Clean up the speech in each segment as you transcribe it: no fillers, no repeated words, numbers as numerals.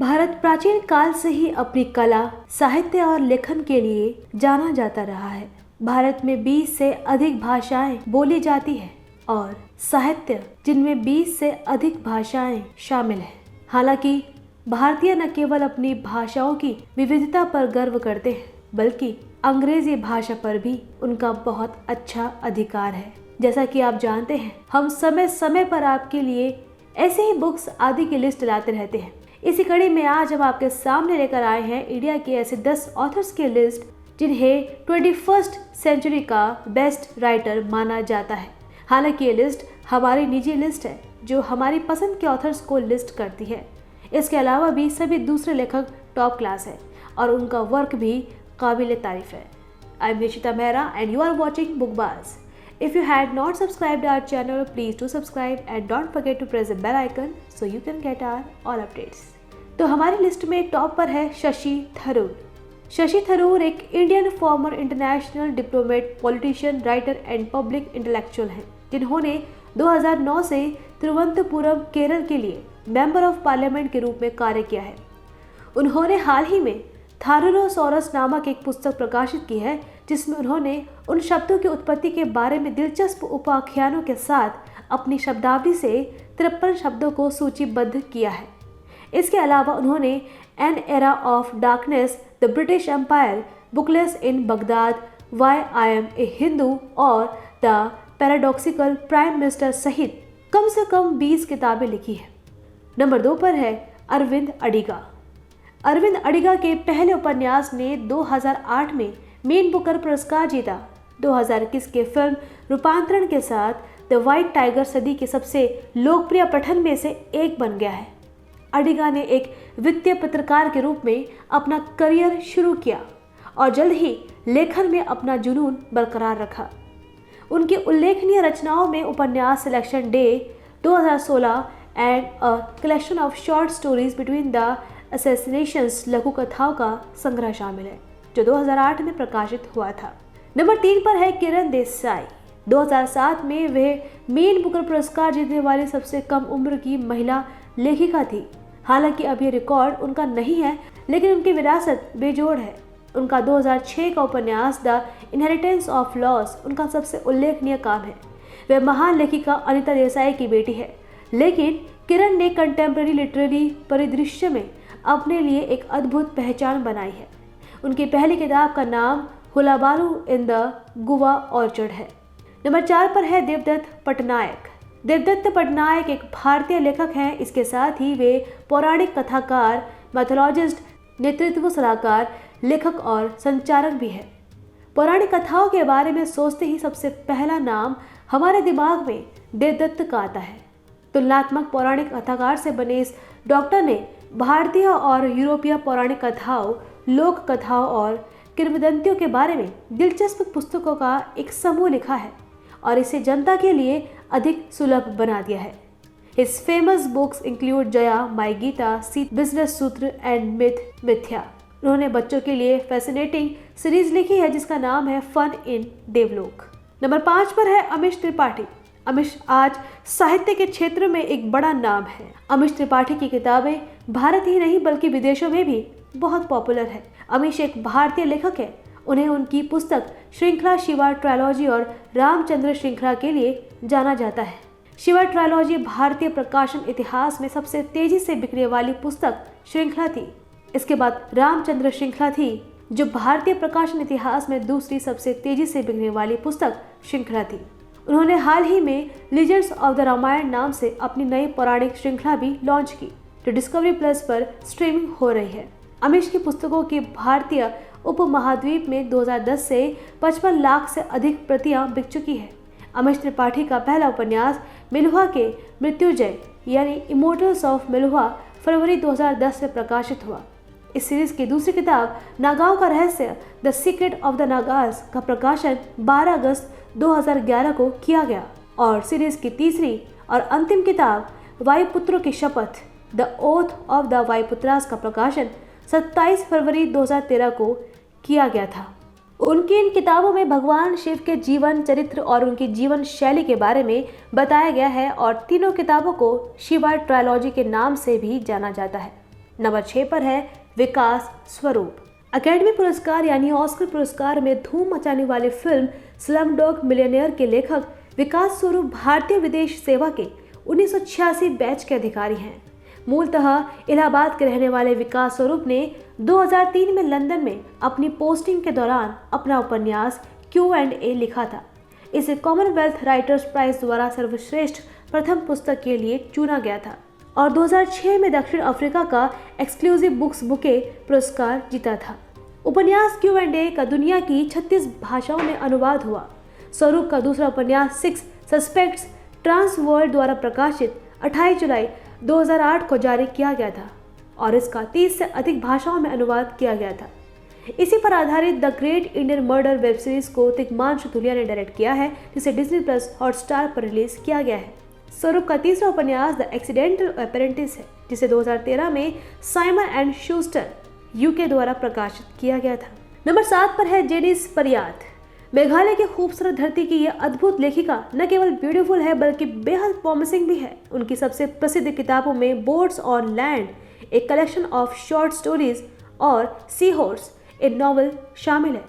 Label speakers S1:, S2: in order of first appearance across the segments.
S1: भारत प्राचीन काल से ही अपनी कला, साहित्य और लेखन के लिए जाना जाता रहा है। भारत में 20 से अधिक भाषाएं बोली जाती है और साहित्य जिनमें 20 से अधिक भाषाएं शामिल हैं। हालांकि भारतीय न केवल अपनी भाषाओं की विविधता पर गर्व करते हैं, बल्कि अंग्रेजी भाषा पर भी उनका बहुत अच्छा अधिकार है। जैसा कि आप जानते हैं, हम समय समय पर आपके लिए ऐसे ही बुक्स आदि की लिस्ट लाते रहते हैं। इसी कड़ी में आज हम आपके सामने लेकर आए हैं इंडिया के ऐसे 10 ऑथर्स की लिस्ट जिन्हें 21st सेंचुरी का बेस्ट राइटर माना जाता है। हालांकि ये लिस्ट हमारी निजी लिस्ट है जो हमारी पसंद के ऑथर्स को लिस्ट करती है। इसके अलावा भी सभी दूसरे लेखक टॉप क्लास है और उनका वर्क भी काबिल तारीफ है। I am Nishita Mehra and you are watching Bookbaaz. If you had not subscribed our channel, please do subscribe and don't forget to press the bell icon so you can get our all updates. तो हमारी list में top पर है शशि थरूर। शशि थरूर एक Indian farmer international diplomat, politician, writer and public intellectual हैं, जिन्होंने 2009 से तिरुवनंतपुरम, केरल के लिए मेंबर ऑफ पार्लियामेंट के रूप में कार्य किया है। उन्होंने हाल ही में थारूरोसॉरस नामक एक पुस्तक प्रकाशित की है, जिसमें उन्होंने उन शब्दों की उत्पत्ति के बारे में दिलचस्प उपाख्यानों के साथ अपनी शब्दावली से 53 शब्दों को सूचीबद्ध किया है। इसके अलावा उन्होंने an era of darkness, the British empire, bookless in Baghdad, why I am a Hindu और द पैराडॉक्सिकल प्राइम मिनिस्टर सहित कम से कम 20 किताबें लिखी हैं। नंबर 2 पर है अरविंद अडिगा। अरविंद अडिगा के पहले उपन्यास ने 2008 में मेन बुकर पुरस्कार जीता। 2021 के फिल्म रूपांतरण के साथ द व्हाइट टाइगर सदी के सबसे लोकप्रिय पठन में से एक बन गया है। अडिगा ने एक वित्तीय पत्रकार के रूप में अपना करियर शुरू किया और जल्द ही लेखन में अपना जुनून बरकरार रखा। उनकी उल्लेखनीय रचनाओं में उपन्यास selection day 2016 and a collection of short stories between the assassinations लघु कथाओं का संग्रह शामिल है, जो 2008 में प्रकाशित हुआ था। नंबर 3 पर है किरण देसाई। 2007 में वह मेन बुकर पुरस्कार जीतने वाली सबसे कम उम्र की महिला लेखिका थी। हालांकि अब यह रिकॉर्ड उनका नहीं है, लेकिन उनकी विरासत बेजोड़ है। उनका 2006 का उपन्यास द इनहेरिटेंस ऑफ लॉस उनका सबसे उल्लेखनीय काम है। वह महान लेखिका अनिता देसाई की बेटी है, लेकिन किरण ने कंटेम्प्रेरी लिटरेरी परिदृश्य में अपने लिए एक अद्भुत पहचान बनाई है। उनकी पहली किताब का नाम हुलाबारू इन द गुवा ऑर्चर्ड है। नंबर 4 पर है देवदत्त पटनायक। देवदत्त पटनायक एक भारतीय लेखक हैं। इसके साथ ही वे पौराणिक कथाकार, मैथोलॉजिस्ट, नेतृत्व सलाहकार, लेखक और संचारक भी हैं। पौराणिक कथाओं के बारे में सोचते ही सबसे पहला नाम हमारे दिमाग में देवदत्त का आता है। तुलनात्मक पौराणिक कथाकार से बने इस डॉक्टर ने भारतीय और यूरोपीय पौराणिक कथाओं, लोक कथाओं और किंवदंतियों के बारे में दिलचस्प पुस्तकों का एक समूह लिखा है और इसे जनता के लिए अधिक सुलभ बना दिया है। His famous books include Jaya, my Gita, business Sutra and myth Mithya. उन्होंने बच्चों के लिए फैसिनेटिंग सीरीज लिखी है जिसका नाम है फन इन देवलोक। नंबर 5 पर है अमीश त्रिपाठी। अमीश आज साहित्य के क्षेत्र में एक बड़ा नाम है। अमीश त्रिपाठी की किताबें भारत ही नहीं बल्कि विदेशों में भी बहुत पॉपुलर है। अमीश एक भारतीय लेखक है। उन्हें उनकी पुस्तक श्रृंखला शिवा ट्रायलॉजी और रामचंद्र श्रृंखला के लिए जाना जाता है। शिवा ट्रायलॉजी भारतीय प्रकाशन इतिहास में सबसे तेजी से बिकने वाली पुस्तक श्रृंखला थी। इसके बाद रामचंद्र श्रृंखला थी, जो भारतीय प्रकाशन इतिहास में दूसरी सबसे तेजी से बिकने वाली पुस्तक श्रृंखला थी। उन्होंने हाल ही में लीजेंड्स ऑफ द रामायण नाम से अपनी नई पौराणिक श्रृंखला भी लॉन्च की, जो डिस्कवरी प्लस पर स्ट्रीमिंग हो रही है। अमीश की पुस्तकों की भारतीय उपमहाद्वीप में 2010 से 55 लाख से अधिक प्रतियां बिक चुकी है। अमीश त्रिपाठी का पहला उपन्यास मिलुहा के मृत्युजय यानी इमोर्टल्स ऑफ मिलुहा फरवरी 2010 में प्रकाशित हुआ। इस सीरीज की दूसरी किताब नागाओं का रहस्य, the secret of the Nagas का प्रकाशन 12 अगस्त 2011 को किया गया और सीरीज की तीसरी और अंतिम किताब वायुपुत्रों की शपथ, द ओथ ऑफ द वायुपुत्रास का प्रकाशन 27 फरवरी 2013 को किया गया था। उनकी इन किताबों में भगवान शिव के जीवन चरित्र और उनकी जीवन शैली के बारे में बताया गया है और तीनों किताबों को शिवा ट्रायलॉजी के नाम से भी जाना जाता है। नंबर 6 पर है विकास स्वरूप। अकेडमी पुरस्कार यानी ऑस्कर पुरस्कार में धूम मचाने वाली फिल्म स्लमडॉग मिलियनेयर के लेखक विकास स्वरूप भारतीय विदेश सेवा के 1986 बैच के अधिकारी हैं। मूलतः इलाहाबाद के रहने वाले विकास स्वरूप ने 2003 में लंदन में अपनी पोस्टिंग के दौरान अपना उपन्यास Q&A लिखा था। इसे कॉमनवेल्थ राइटर्स प्राइज द्वारा सर्वश्रेष्ठ प्रथम पुस्तक के लिए चुना गया था और 2006 में दक्षिण अफ्रीका का एक्सक्लूसिव बुक्स बुके पुरस्कार जीता था। उपन्यास Q&A का दुनिया की 36 भाषाओं में अनुवाद हुआ। स्वरूप का दूसरा उपन्यास 6 सस्पेक्ट्स ट्रांस वर्ल्ड द्वारा प्रकाशित 28 जुलाई 2008 को जारी किया गया था और इसका 30 से अधिक भाषाओं में अनुवाद किया गया था। इसी पर आधारित the great Indian murder web series को तिग्मांशु धूलिया ने डायरेक्ट किया है, जिसे डिज्नी प्लस हॉटस्टार पर रिलीज किया गया है। स्वरूप का तीसरा उपन्यास द एक्सीडेंटल अप्रेंटिस है, जिसे 2013 में साइमन एंड शूस्टर यूके द्वारा प्रकाशित किया गया था। नंबर 7 पर है जेनिस परियात। मेघालय की खूबसूरत धरती की यह अद्भुत लेखिका न केवल ब्यूटीफुल है बल्कि बेहद प्रॉमिसिंग भी है। उनकी सबसे प्रसिद्ध किताबों में बोट्स ऑन लैंड, एक कलेक्शन ऑफ शॉर्ट स्टोरीज और सी हॉर्स, एक नॉवल शामिल है।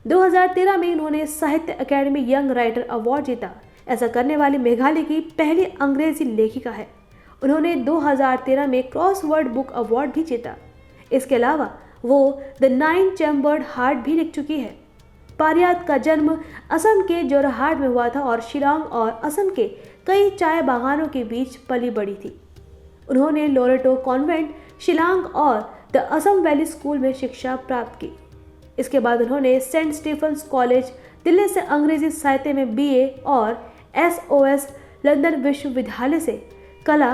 S1: 2013 में उन्होंने साहित्य अकेडमी यंग राइटर अवार्ड जीता। ऐसा करने वाली मेघालय की पहली अंग्रेजी लेखिका है। उन्होंने 2013 में क्रॉसवर्ड बुक अवार्ड भी जीता। इसके अलावा वो द 9 चैम्बर्ड हार्ट भी लिख चुकी है। पारियात का जन्म असम के जोरहाट में हुआ था और शिलांग और असम के कई चाय बागानों के बीच पली बड़ी थी। उन्होंने लोरेटो कॉन्वेंट, शिलांग और द असम वैली स्कूल में शिक्षा प्राप्त की। इसके बाद उन्होंने सेंट स्टीफन्स कॉलेज दिल्ली से अंग्रेजी साहित्य में BA और SOS लंदन विश्वविद्यालय से कला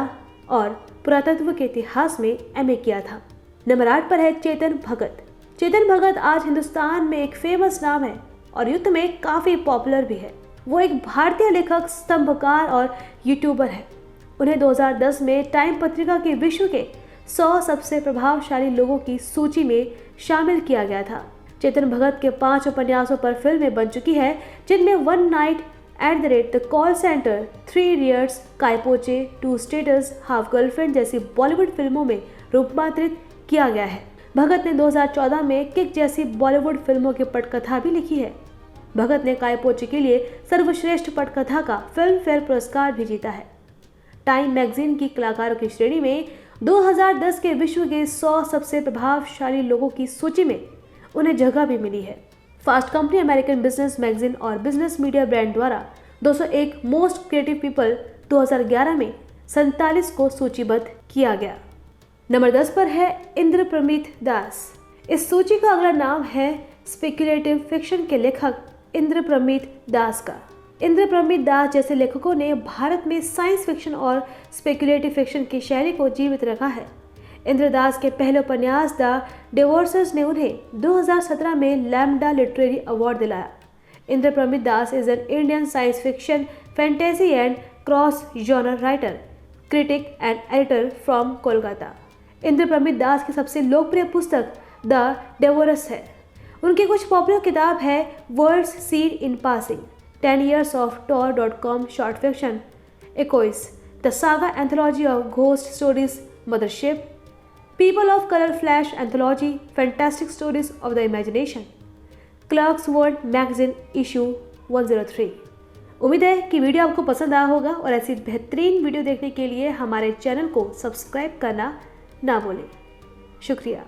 S1: और पुरातत्व के इतिहास में MA किया था। नंबर 8 पर है चेतन भगत। चेतन भगत आज हिंदुस्तान में एक फेमस नाम है और युद्ध में काफ़ी पॉपुलर भी है। वो एक भारतीय लेखक, स्तंभकार और यूट्यूबर है। उन्हें 2010 में टाइम पत्रिका के विश्व के 100 सबसे प्रभावशाली लोगों की सूची में शामिल किया गया था। चेतन भगत के 5 उपन्यासों पर फिल्में बन चुकी है, जिनमें one night at the call centre, 3 idiots, Kai Po Che, 2 status, half girlfriend जैसी बॉलीवुड फिल्मों में रूपांतरित किया गया है। भगत ने 2014 में किक जैसी बॉलीवुड फिल्मों की पटकथा भी लिखी है। भगत ने कायपोचे के लिए सर्वश्रेष्ठ पटकथा का फिल्म फेयर पुरस्कार भी जीता है। टाइम मैगजीन की कलाकारों की श्रेणी में 2010 के विश्व के 100 सबसे प्रभावशाली लोगों की सूची में उन्हें जगह भी मिली है। Fast company, American business magazine और बिजनेस मीडिया ब्रांड द्वारा 201 मोस्ट क्रिएटिव पीपल 2011 में 47 को सूचीबद्ध किया गया। नंबर 10 पर है इंद्रप्रमित दास। इस सूची का अगला नाम है स्पेक्युलेटिव फिक्शन के लेखक इंद्रप्रमित दास का। इंद्रप्रमित दास जैसे लेखकों ने भारत में साइंस फिक्शन और स्पेक्युलेटिव फिक्शन की शैली को जीवित रखा है। इंद्रदास के पहले उपन्यास द डिवोर्सर्स ने उन्हें 2017 में लैम्डा लिटरेरी अवार्ड दिलाया। Indrapramit Das is an Indian science fiction, fantasy and cross genre writer, critic and editor from Kolkata. Indrapramit Das की सबसे लोकप्रिय पुस्तक द डिवोर्स है। उनकी कुछ पॉपुलर किताब है words seed in passing, 10 years of tor.com short fiction, 21 the saga anthology of ghost stories mothership, people of colour flash anthology fantastic stories of the imagination, clerks world magazine issue 103। उम्मीद है कि video आपको पसंद आया होगा और ऐसी बेहतरीन वीडियो देखने के लिए हमारे चैनल को सब्सक्राइब करना ना भूलें। शुक्रिया।